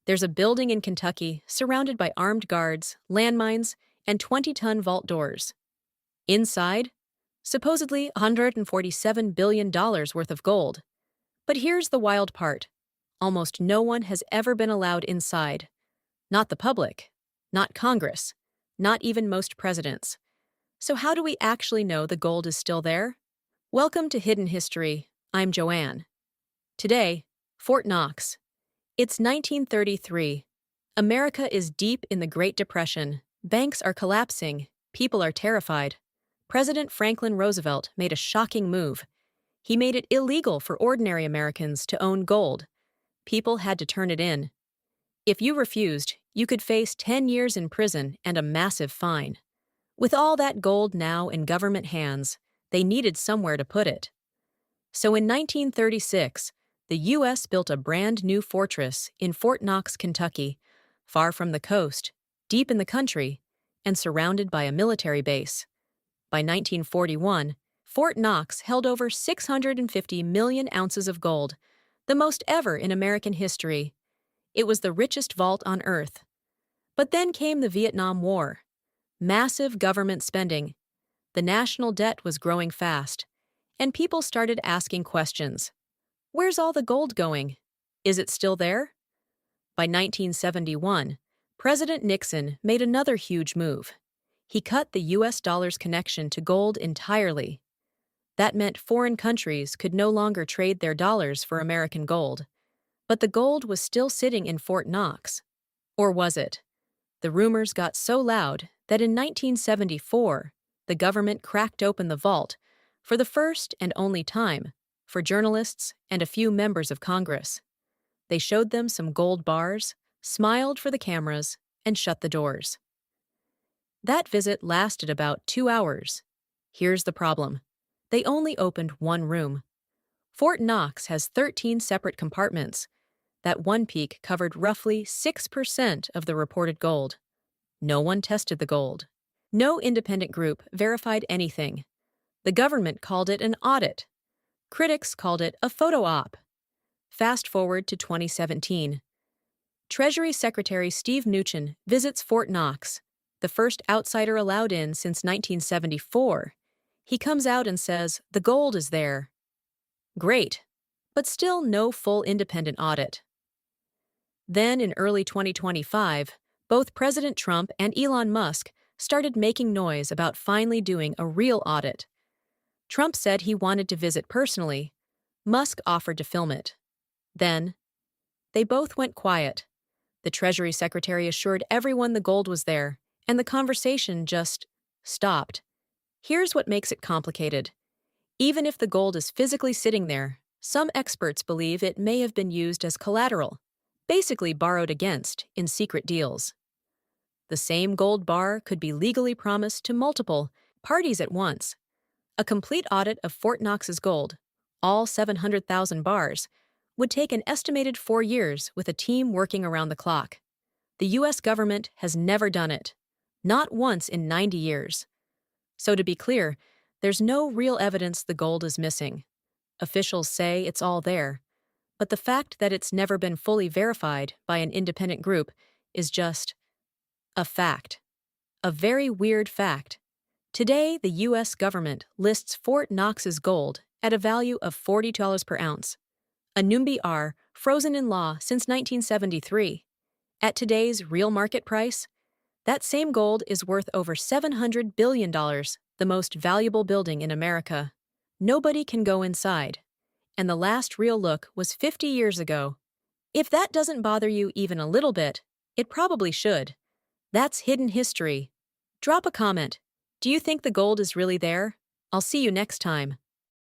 There's a building in Kentucky surrounded by armed guards, landmines, and 20-ton vault doors. Inside, supposedly $147 billion worth of gold. But here's the wild part. Almost no one has ever been allowed inside. Not the public, not Congress, not even most presidents. So how do we actually know the gold is still there? Welcome to Hidden History. I'm Joanne. Today, Fort Knox. It's 1933. America is deep in the Great Depression. Banks are collapsing. People are terrified. President Franklin Roosevelt made a shocking move. He made it illegal for ordinary Americans to own gold. People had to turn it in. If you refused, you could face 10 years in prison and a massive fine. With all that gold now in government hands, they needed somewhere to put it. So in 1936, the U.S. built a brand new fortress in Fort Knox, Kentucky, far from the coast, deep in the country, and surrounded by a military base. By 1941, Fort Knox held over 650 million ounces of gold, the most ever in American history. It was the richest vault on Earth. But then came the Vietnam War. Massive government spending. The national debt was growing fast, and people started asking questions. Where's all the gold going? Is it still there? By 1971, President Nixon made another huge move. He cut the U.S. dollar's connection to gold entirely. That meant foreign countries could no longer trade their dollars for American gold. But the gold was still sitting in Fort Knox. Or was it? The rumors got so loud that in 1974, the government cracked open the vault for the first and only time for journalists and a few members of Congress. They showed them some gold bars, smiled for the cameras, and shut the doors. That visit lasted about 2 hours. Here's the problem. They only opened one room. Fort Knox has 13 separate compartments. That one peak covered roughly 6% of the reported gold. No one tested the gold. No independent group verified anything. The government called it an audit. Critics called it a photo op. Fast forward to 2017. Treasury Secretary Steve Mnuchin visits Fort Knox, the first outsider allowed in since 1974. He comes out and says, the gold is there. Great, but still no full independent audit. Then in early 2025, both President Trump and Elon Musk started making noise about finally doing a real audit. Trump said he wanted to visit personally. Musk offered to film it. Then, they both went quiet. The Treasury Secretary assured everyone the gold was there, and the conversation just stopped. Here's what makes it complicated. Even if the gold is physically sitting there, some experts believe it may have been used as collateral, basically borrowed against in secret deals. The same gold bar could be legally promised to multiple parties at once. A complete audit of Fort Knox's gold, all 700,000 bars, would take an estimated 4 years with a team working around the clock. The U.S. government has never done it, not once in 90 years. So to be clear, there's no real evidence the gold is missing. Officials say it's all there, but the fact that it's never been fully verified by an independent group is just a fact. A very weird fact. Today, the U.S. government lists Fort Knox's gold at a value of $40 per ounce. A Numbi R, frozen in law since 1973. At today's real market price, that same gold is worth over $700 billion, the most valuable building in America. Nobody can go inside. And the last real look was 50 years ago. If that doesn't bother you even a little bit, it probably should. That's hidden history. Drop a comment. Do you think the gold is really there? I'll see you next time.